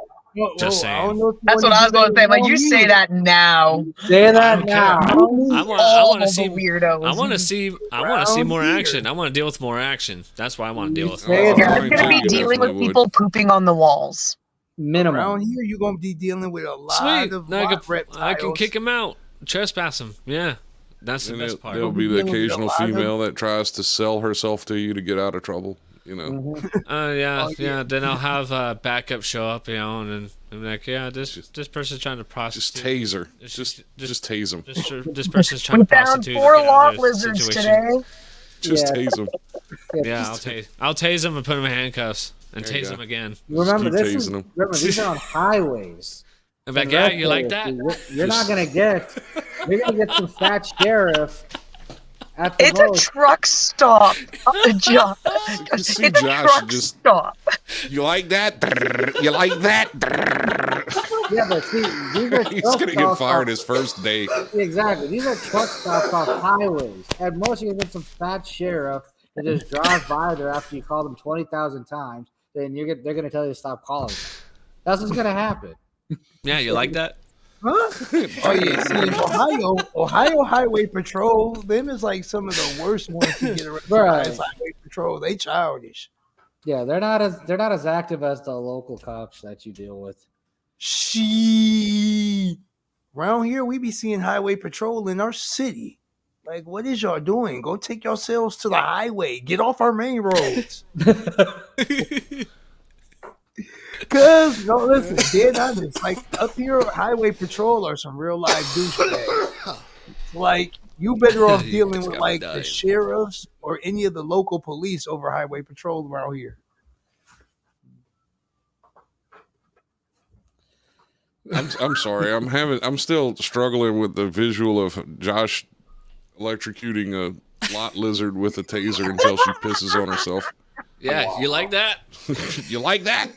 Just saying. That's what I was going to say. Like, you say that now. Say that now. I All want to of see the weirdos. I want to see more action. I want to deal with more action. That's why I want to deal with. say You're that going to be You dealing with definitely people pooping on the walls. Minimum. Around here, you're gonna be dealing with a lot Sweet. of Now lot reptiles. I can kick him out, trespass him. Yeah, that's the And best part. there'll be the Dealing with a occasional lot of- female that tries to sell herself to you to get out of trouble. Yeah. Then I'll have backup show up, and then I'm like, yeah, this person's trying to Just prostitute. tase her. Just tase him. This person's trying We to found prostitute. 4 to get out lot of this lizards situation. today. Just Yeah. tase him. Yeah, I'll tase him and put him in handcuffs and There you tase go. him again. Remember, keep this is, tasing 'em. remember, these are on highways. I'm like, And yeah, rest you like areas. that? You're not gonna get. You're gonna get some fat sheriff. At the It's a most. truck stop. John. You see It's a Josh truck just- stop. You like that? You like that? Yeah, but see, these are He's truck gonna get stops fired off- his first day. Exactly. These are truck stops off highways. At most, you can get some fat sheriff that just drives by there after you call them 20,000 times. Then they're gonna tell you to stop calling. That's what's gonna happen. Yeah, you like that? Huh? Oh yeah, see in Ohio Highway Patrol, them is like some of the worst ones to get arrested. Right. By Highway Patrol, they childish. Yeah, they're not as active as the local cops that you deal with. Around here, we be seeing Highway Patrol in our city. Like, what is y'all doing? Go take yourselves to the highway. Get off our main roads. Cause no, listen, dead honest. Like up here, Highway Patrol are some real life douchebags. Like you better off You dealing just with got like me the dying. sheriffs or any of the local police over Highway Patrol around here. I'm sorry. I'm still struggling with the visual of Josh electrocuting a lot lizard with a taser until she pisses on herself. Yeah, you like that? You like that?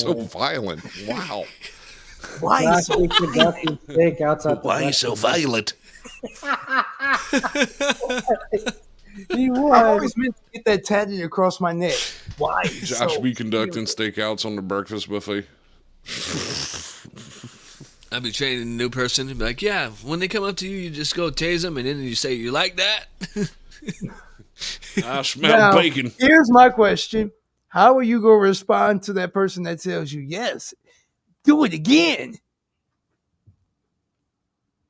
so violent? Wow. Why Not so conducting stakeouts at the Why are you so violent? He I've would. always meant to get that tatted across my neck. Why? Josh be conducting stakeouts on the breakfast buffet. I'd be training a new person and be like, yeah, when they come up to you, you just go tase them, and then you say, you like that? I smell Now, bacon. here's my question. How are you going to respond to that person that tells you, yes, do it again?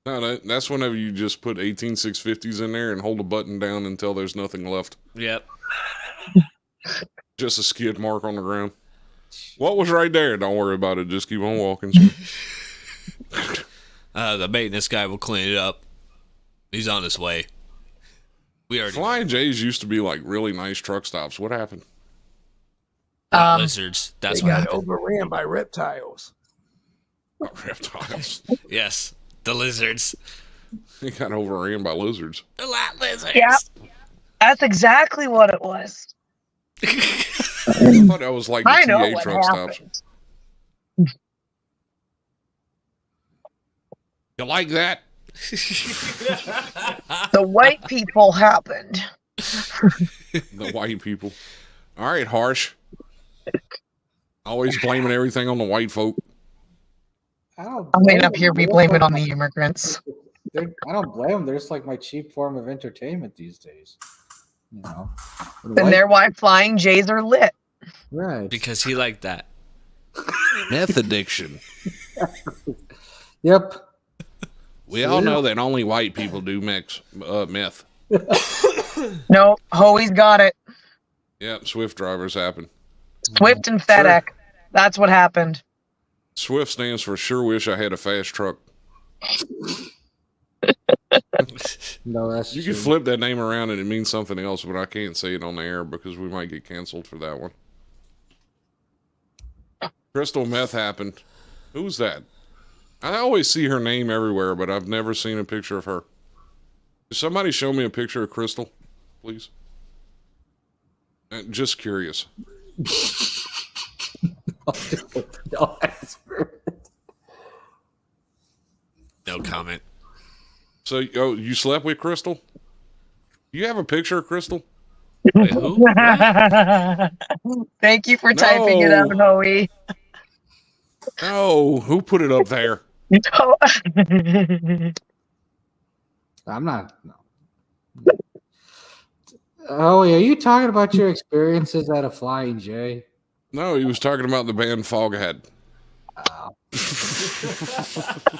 No, that's whenever you just put 18650s in there and hold the button down until there's nothing left. Yep. Just a skid mark on the ground. What was right there? Don't worry about it. Just keep on walking. Sir. The maintenance guy will clean it up. He's on his way. We already Flying J's used to be like really nice truck stops. What happened? lizards. That's They what got happened. overran by reptiles. Oh, reptiles. Yes, the lizards. They got overran by lizards. The lot lizards. Yeah, that's exactly what it was. I thought that was like the I know TA what truck stops. happened. You like that? The white people happened. The white people. All right, Harsh. Always blaming everything on the white folk. I mean, up here we blame it on the immigrants. I don't blame them. They're just like my cheap form of entertainment these days. You know, And they're why flying J's are lit. right? Because he liked that. Meth addiction. Yep. We all know that only white people do meth. No, Hoey's got it. Yep, Swift drivers happen. Swift and FedEx. That's what happened. Swift stands for sure wish I had a fast truck. No, that's You true. can flip that name around and it means something else, but I can't say it on the air because we might get canceled for that one. Crystal Meth happened. Who's that? I always see her name everywhere, but I've never seen a picture of her. Can somebody show me a picture of Crystal, please? Just curious. No answer. No comment. So, you slept with Crystal? Do you have a picture of Crystal? Wait, who? Thank you for typing it out, Hoey. No, who put it up there? I'm not. No. Oh, are you talking about your experiences at a Flying J? No, he was talking about the band Foghat. I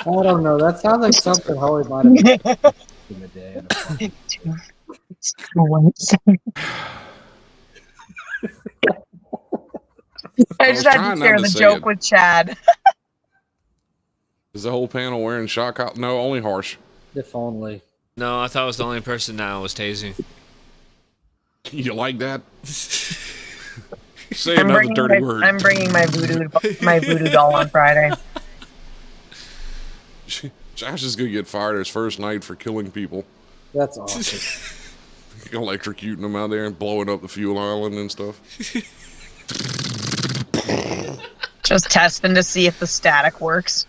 don't know. That sounds like something Howie might have been in the day. I just had to share the joke with Chad. Is the whole panel wearing shock collar? No, only Harsh. If only. No, I thought I was the only person that was tasing. You like that? Say another dirty word. I'm bringing my voodoo doll on Friday. Josh is gonna get fired his first night for killing people. That's awesome. Electrocuting them out there and blowing up the fuel island and stuff. Just testing to see if the static works.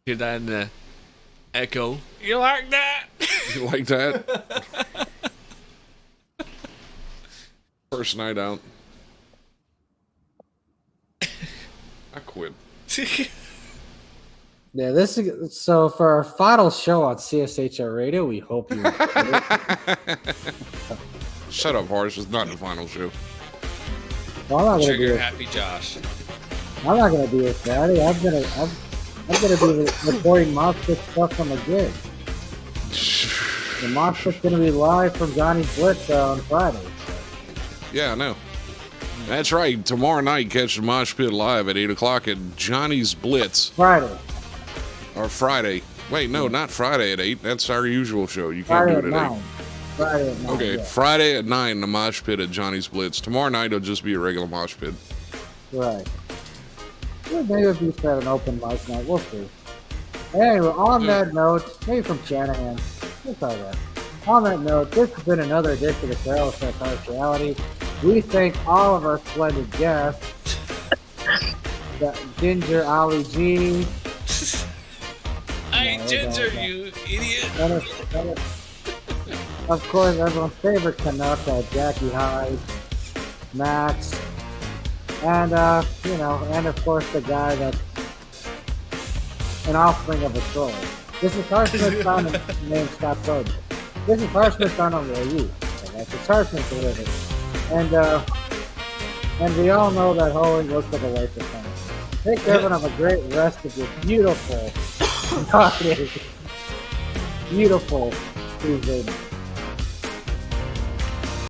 Hear that in the echo. You like that? You like that? First night out. I quit. Yeah, this is so for our final show on CSHR Radio. We hope you enjoy it. Shut up, Harsh. It's not the final show. Well, I'm not gonna Trigger do it. happy Josh. I'm not gonna do it Friday. I'm gonna be recording Mosh Pit stuff on the gig. The Mosh Pit's gonna be live from Johnny's Blitz on Friday. Yeah, I know. That's right. Tomorrow night, catch the Mosh Pit live at 8 o'clock at Johnny's Blitz. Friday. Or Friday. Wait, no, not Friday at 8. That's our usual show. You can't Friday do at it at 8. 9. Friday at 9. Okay, yeah. Friday at 9, the Mosh Pit at Johnny's Blitz. Tomorrow night, it'll just be a regular Mosh Pit. Right. Well, maybe if you start an open mic night, we'll see. Anyway, on that note, maybe from Shanahan. We'll try that. On that note, this has been another edition of Carol Says Harsh Reality. We thank all of our splendid guests. Ginger Ali G. I ain't Ginger, you idiot. And of course, everyone's favorite Canuck, Jackie Hyde, Maxx, and and of course the guy that's an offspring of a troll. This is Harsh Med son named Scott Soder. This is Harsh Med son on the youth. It's Harsh Med delivered. And we all know that Holy looks like a waste of time. Take care and have a great rest of your beautiful Tuesday night.